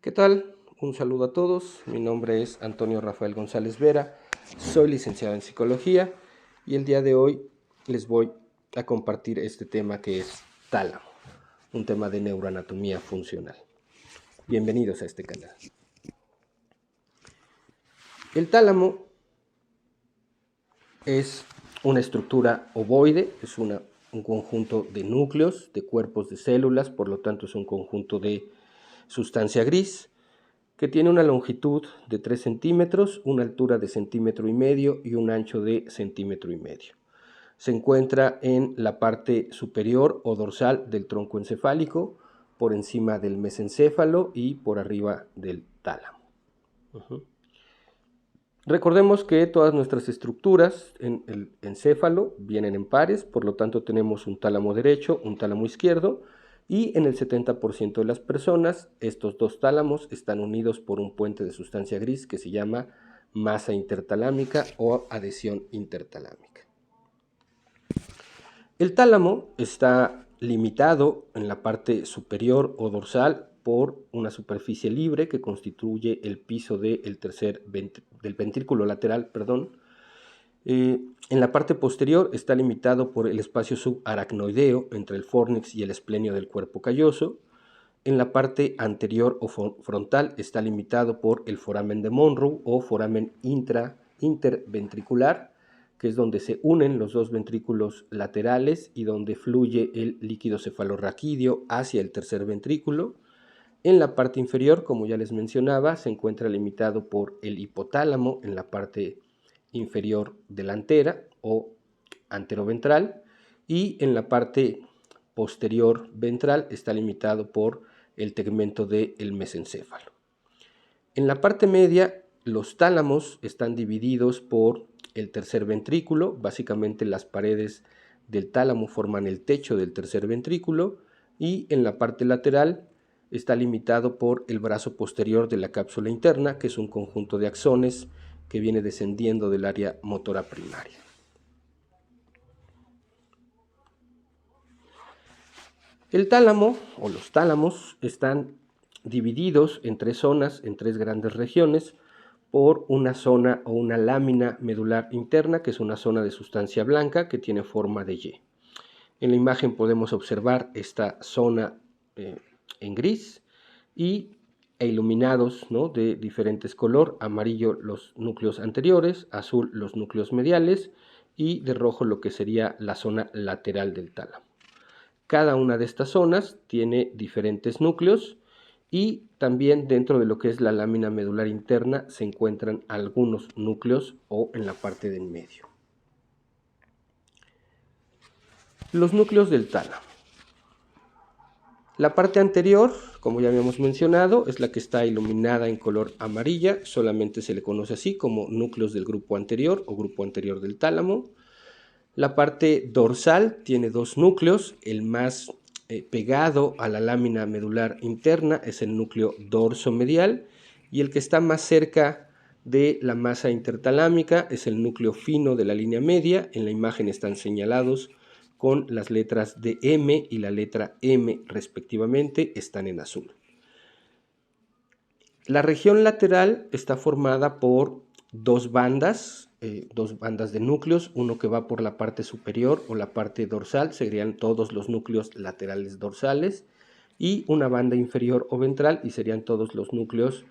¿Qué tal? Un saludo a todos. Mi nombre es Antonio Rafael González Vera. Soy licenciado en psicología y el día de hoy les voy a compartir este tema que es tálamo, un tema de neuroanatomía funcional. Bienvenidos a este canal. El tálamo es una estructura ovoide, es un conjunto de núcleos, de cuerpos de células, por lo tanto es un conjunto de sustancia gris, que tiene una longitud de 3 centímetros, una altura de 1,5 centímetros y un ancho de 1,5 centímetros. Se encuentra en la parte superior o dorsal del tronco encefálico, por encima del mesencéfalo y por arriba del tálamo. Recordemos que todas nuestras estructuras en el encéfalo vienen en pares, por lo tanto tenemos un tálamo derecho, un tálamo izquierdo, y en el 70% de las personas estos dos tálamos están unidos por un puente de sustancia gris que se llama masa intertalámica o adhesión intertalámica. El tálamo está limitado en la parte superior o dorsal por una superficie libre que constituye el piso del ventrículo lateral. En la parte posterior está limitado por el espacio subaracnoideo entre el fórnix y el esplenio del cuerpo calloso. En la parte anterior o frontal está limitado por el foramen de Monroe o foramen interventricular, que es donde se unen los dos ventrículos laterales y donde fluye el líquido cefalorraquídeo hacia el tercer ventrículo. En la parte inferior, como ya les mencionaba, se encuentra limitado por el hipotálamo en la parte inferior delantera o anteroventral, y en la parte posterior ventral está limitado por el tegmento del mesencéfalo. En la parte media, los tálamos están divididos por el tercer ventrículo. Básicamente las paredes del tálamo forman el techo del tercer ventrículo, y en la parte lateral está limitado por el brazo posterior de la cápsula interna, que es un conjunto de axones que viene descendiendo del área motora primaria. El tálamo o los tálamos están divididos en tres zonas, en tres grandes regiones, por una zona o una lámina medular interna, que es una zona de sustancia blanca que tiene forma de Y. En la imagen podemos observar esta zona en gris e iluminados, ¿no?, de diferentes color: amarillo los núcleos anteriores, azul los núcleos mediales y de rojo lo que sería la zona lateral del tálamo. Cada una de estas zonas tiene diferentes núcleos, y también dentro de lo que es la lámina medular interna se encuentran algunos núcleos o en la parte del medio. Los núcleos del tálamo. La parte anterior, como ya habíamos mencionado, es la que está iluminada en color amarilla, solamente se le conoce así como núcleos del grupo anterior o grupo anterior del tálamo. La parte dorsal tiene dos núcleos, el más pegado a la lámina medular interna es el núcleo dorsomedial, y el que está más cerca de la masa intertalámica es el núcleo fino de la línea media. En la imagen están señalados con las letras de M y la letra M respectivamente, están en azul. La región lateral está formada por dos bandas de núcleos, uno que va por la parte superior o la parte dorsal, serían todos los núcleos laterales dorsales, y una banda inferior o ventral, y serían todos los núcleos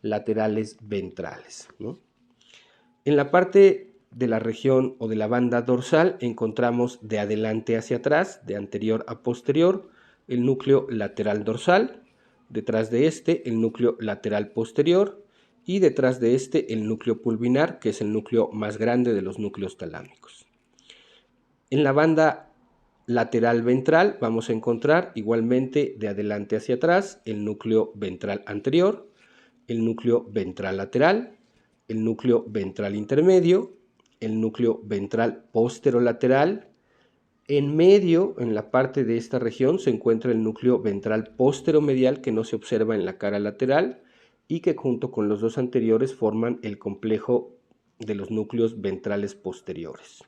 laterales ventrales, ¿no? En la parte de la región o de la banda dorsal encontramos de adelante hacia atrás, de anterior a posterior, el núcleo lateral dorsal, detrás de este el núcleo lateral posterior, y detrás de este el núcleo pulvinar, que es el núcleo más grande de los núcleos talámicos. En la banda lateral ventral vamos a encontrar igualmente de adelante hacia atrás el núcleo ventral anterior, el núcleo ventral lateral, el núcleo ventral intermedio, el núcleo ventral posterolateral. En medio, en la parte de esta región, se encuentra el núcleo ventral posteromedial, que no se observa en la cara lateral y que junto con los dos anteriores forman el complejo de los núcleos ventrales posteriores.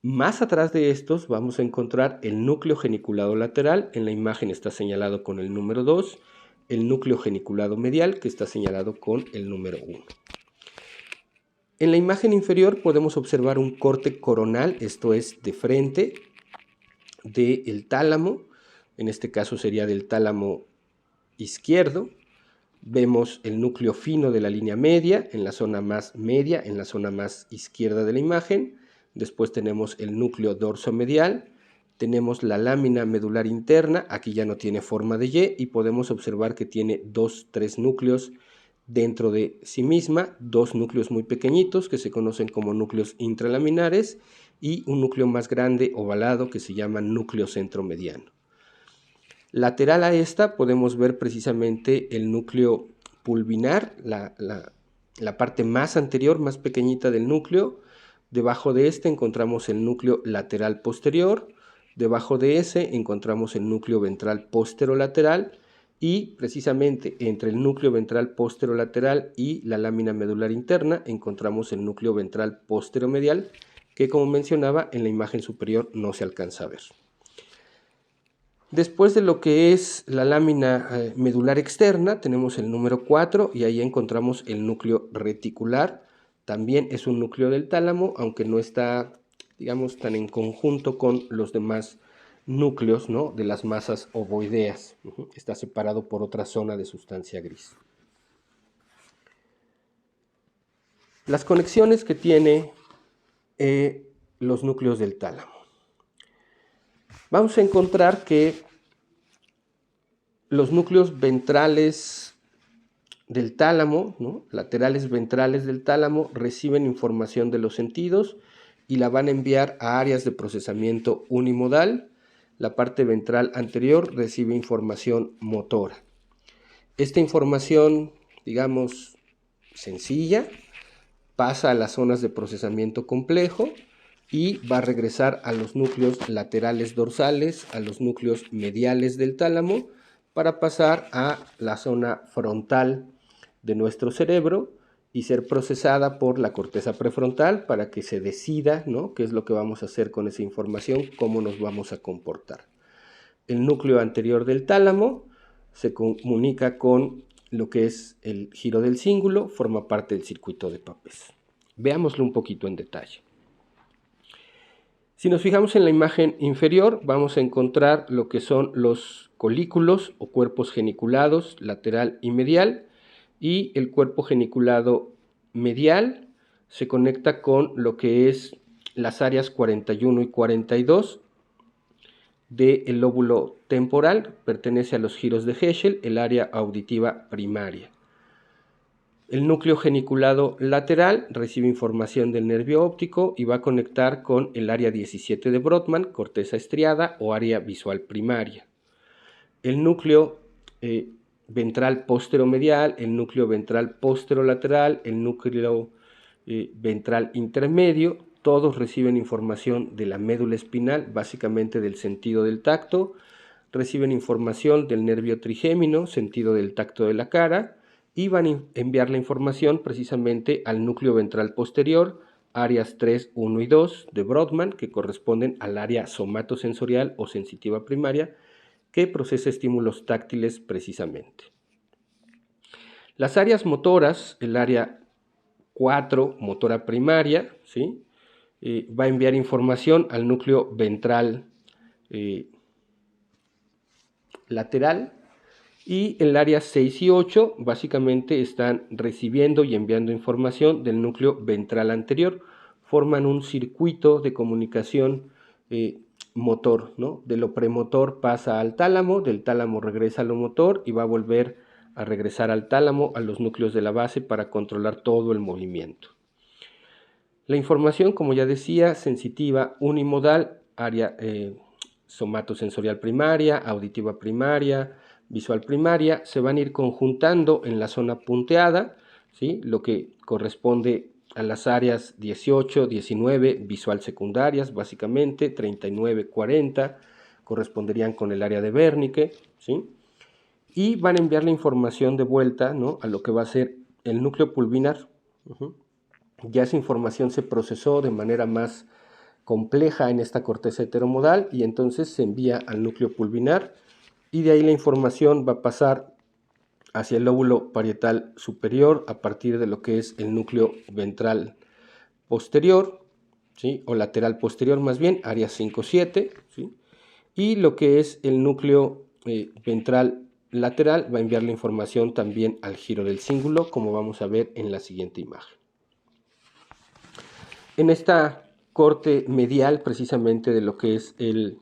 Más atrás de estos vamos a encontrar el núcleo geniculado lateral. En la imagen está señalado con el número 2, el núcleo geniculado medial, que está señalado con el número 1. En la imagen inferior podemos observar un corte coronal, esto es de frente, del tálamo, en este caso sería del tálamo izquierdo. Vemos el núcleo fino de la línea media, en la zona más media, en la zona más izquierda de la imagen. Después tenemos el núcleo dorsomedial, tenemos la lámina medular interna, aquí ya no tiene forma de Y, y podemos observar que tiene 3 núcleos dentro de sí misma, 2 núcleos muy pequeñitos que se conocen como núcleos intralaminares y un núcleo más grande ovalado que se llama núcleo centromediano. Lateral a esta podemos ver precisamente el núcleo pulvinar, la parte más anterior, más pequeñita del núcleo. Debajo de este encontramos el núcleo lateral posterior, debajo de ese encontramos el núcleo ventral posterolateral y precisamente entre el núcleo ventral posterolateral y la lámina medular interna encontramos el núcleo ventral posteromedial, que como mencionaba en la imagen superior no se alcanza a ver. Después de lo que es la lámina medular externa tenemos el número 4 y ahí encontramos el núcleo reticular. También es un núcleo del tálamo, aunque no está, digamos, tan en conjunto con los demás núcleos, ¿no?, de las masas ovoideas. Está separado por otra zona de sustancia gris. Las conexiones que tiene los núcleos del tálamo. Vamos a encontrar que los núcleos ventrales del tálamo, ¿no?, laterales ventrales del tálamo, reciben información de los sentidos y la van a enviar a áreas de procesamiento unimodal. La parte ventral anterior recibe información motora. Esta información, digamos, sencilla, pasa a las zonas de procesamiento complejo y va a regresar a los núcleos laterales dorsales, a los núcleos mediales del tálamo, para pasar a la zona frontal de nuestro cerebro y ser procesada por la corteza prefrontal para que se decida, ¿no?, qué es lo que vamos a hacer con esa información, cómo nos vamos a comportar. El núcleo anterior del tálamo se comunica con lo que es el giro del cíngulo, forma parte del circuito de Papez. Veámoslo un poquito en detalle. Si nos fijamos en la imagen inferior, vamos a encontrar lo que son los colículos o cuerpos geniculados lateral y medial, y el cuerpo geniculado medial se conecta con lo que es las áreas 41 y 42 del lóbulo temporal, pertenece a los giros de Heschel, el área auditiva primaria. El núcleo geniculado lateral recibe información del nervio óptico y va a conectar con el área 17 de Brodmann, corteza estriada o área visual primaria. El núcleo ventral posteromedial, el núcleo ventral posterolateral, el núcleo ventral intermedio, todos reciben información de la médula espinal, básicamente del sentido del tacto, reciben información del nervio trigémino, sentido del tacto de la cara, y van a enviar la información precisamente al núcleo ventral posterior, áreas 3, 1 y 2 de Brodmann, que corresponden al área somatosensorial o sensitiva primaria, que procesa estímulos táctiles precisamente. Las áreas motoras, el área 4, motora primaria, ¿sí?, va a enviar información al núcleo ventral lateral, y el área 6 y 8 básicamente están recibiendo y enviando información del núcleo ventral anterior, forman un circuito de comunicación motor, ¿no? De lo premotor pasa al tálamo, del tálamo regresa a lo motor y va a volver a regresar al tálamo, a los núcleos de la base, para controlar todo el movimiento. La información, como ya decía, sensitiva unimodal, área somatosensorial primaria, auditiva primaria, visual primaria, se van a ir conjuntando en la zona punteada, ¿sí?, lo que corresponde a las áreas 18, 19, visual secundarias, básicamente, 39, 40, corresponderían con el área de Wernicke, ¿sí?, y van a enviar la información de vuelta, ¿no?, a lo que va a ser el núcleo pulvinar. Ya esa información se procesó de manera más compleja en esta corteza heteromodal y entonces se envía al núcleo pulvinar, y de ahí la información va a pasar hacia el lóbulo parietal superior a partir de lo que es el núcleo ventral posterior, ¿sí? O lateral posterior más bien, área 5-7, ¿sí? Y lo que es el núcleo ventral lateral va a enviar la información también al giro del cíngulo, como vamos a ver en la siguiente imagen. En esta corte medial precisamente de lo que es el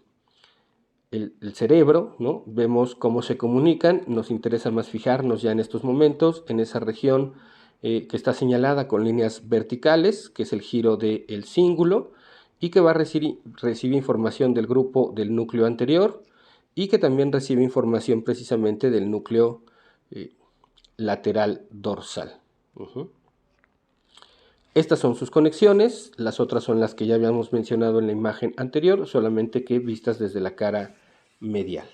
cerebro, ¿no? Vemos cómo se comunican. Nos interesa más fijarnos ya en estos momentos en esa región que está señalada con líneas verticales, que es el giro del cíngulo, y que va a recibir información del grupo del núcleo anterior y que también recibe información precisamente del núcleo lateral dorsal. Estas son sus conexiones, las otras son las que ya habíamos mencionado en la imagen anterior, solamente que vistas desde la cara medial.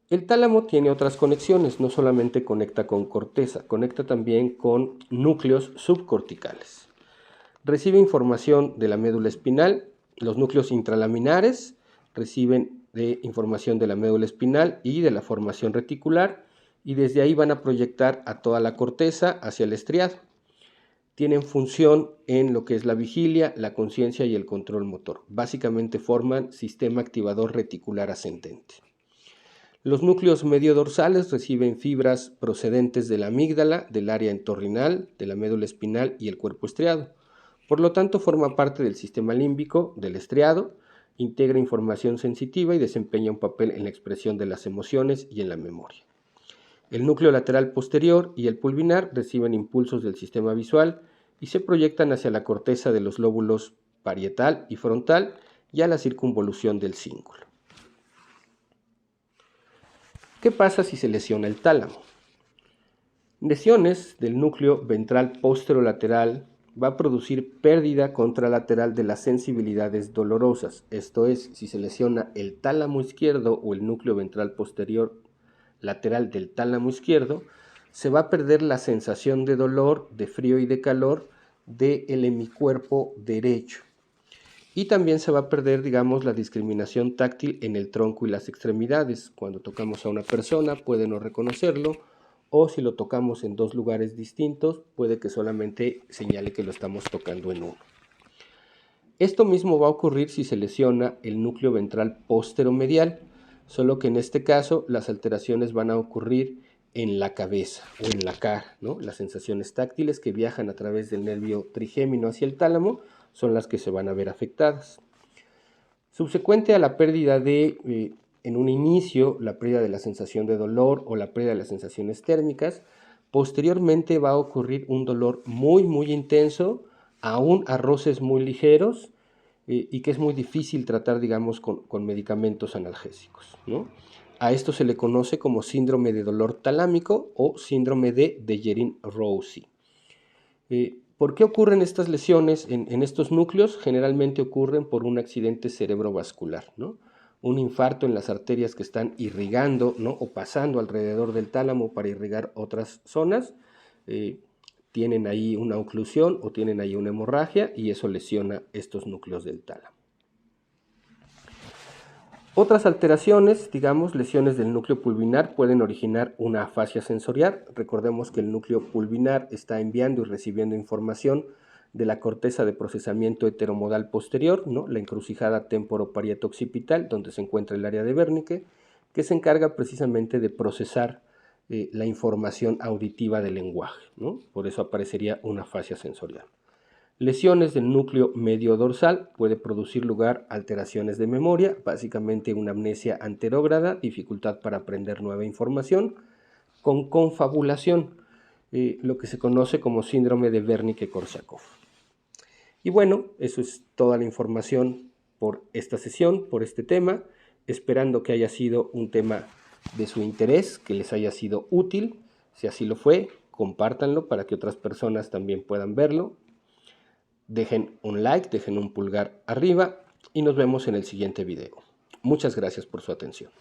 El tálamo tiene otras conexiones, no solamente conecta con corteza, conecta también con núcleos subcorticales. Recibe información de la médula espinal, los núcleos intralaminares reciben información de la médula espinal y de la formación reticular, y desde ahí van a proyectar a toda la corteza hacia el estriado. Tienen función en lo que es la vigilia, la conciencia y el control motor. Básicamente forman sistema activador reticular ascendente. Los núcleos mediodorsales reciben fibras procedentes de la amígdala, del área entorrinal, de la médula espinal y el cuerpo estriado. Por lo tanto, forma parte del sistema límbico del estriado, integra información sensitiva y desempeña un papel en la expresión de las emociones y en la memoria. El núcleo lateral posterior y el pulvinar reciben impulsos del sistema visual y se proyectan hacia la corteza de los lóbulos parietal y frontal y a la circunvolución del cíngulo. ¿Qué pasa si se lesiona el tálamo? Lesiones del núcleo ventral posterolateral va a producir pérdida contralateral de las sensibilidades dolorosas. Esto es, si se lesiona el tálamo izquierdo o el núcleo ventral posterior lateral del tálamo izquierdo, se va a perder la sensación de dolor, de frío y de calor del hemicuerpo derecho. Y también se va a perder, digamos, la discriminación táctil en el tronco y las extremidades. Cuando tocamos a una persona puede no reconocerlo, o si lo tocamos en dos lugares distintos, puede que solamente señale que lo estamos tocando en uno. Esto mismo va a ocurrir si se lesiona el núcleo ventral posteromedial, solo que en este caso las alteraciones van a ocurrir en la cabeza o en la cara, ¿no? Las sensaciones táctiles que viajan a través del nervio trigémino hacia el tálamo son las que se van a ver afectadas. Subsecuente a la pérdida en un inicio, la pérdida de la sensación de dolor o la pérdida de las sensaciones térmicas, posteriormente va a ocurrir un dolor muy intenso, aún a roces muy ligeros, y que es muy difícil tratar, digamos, con medicamentos analgésicos, ¿no? A esto se le conoce como síndrome de dolor talámico o síndrome de Dejerin-Roussy. ¿Por qué ocurren estas lesiones en estos núcleos? Generalmente ocurren por un accidente cerebrovascular, ¿no? Un infarto en las arterias que están irrigando, ¿no? O pasando alrededor del tálamo para irrigar otras zonas, tienen ahí una oclusión o tienen ahí una hemorragia y eso lesiona estos núcleos del tálamo. Otras alteraciones, digamos, lesiones del núcleo pulvinar pueden originar una afasia sensorial. Recordemos que el núcleo pulvinar está enviando y recibiendo información de la corteza de procesamiento heteromodal posterior, ¿no? La encrucijada temporoparieto-occipital, donde se encuentra el área de Wernicke, que se encarga precisamente de procesar la información auditiva del lenguaje, ¿no? Por eso aparecería una afasia sensorial. Lesiones del núcleo medio dorsal puede producir lugar a alteraciones de memoria, básicamente una amnesia anterógrada, dificultad para aprender nueva información, con confabulación, lo que se conoce como síndrome de Wernicke-Korsakoff. Y bueno, eso es toda la información por esta sesión, por este tema, esperando que haya sido un tema de su interés, que les haya sido útil. Si así lo fue, compártanlo para que otras personas también puedan verlo. Dejen un like, dejen un pulgar arriba y nos vemos en el siguiente video. Muchas gracias por su atención.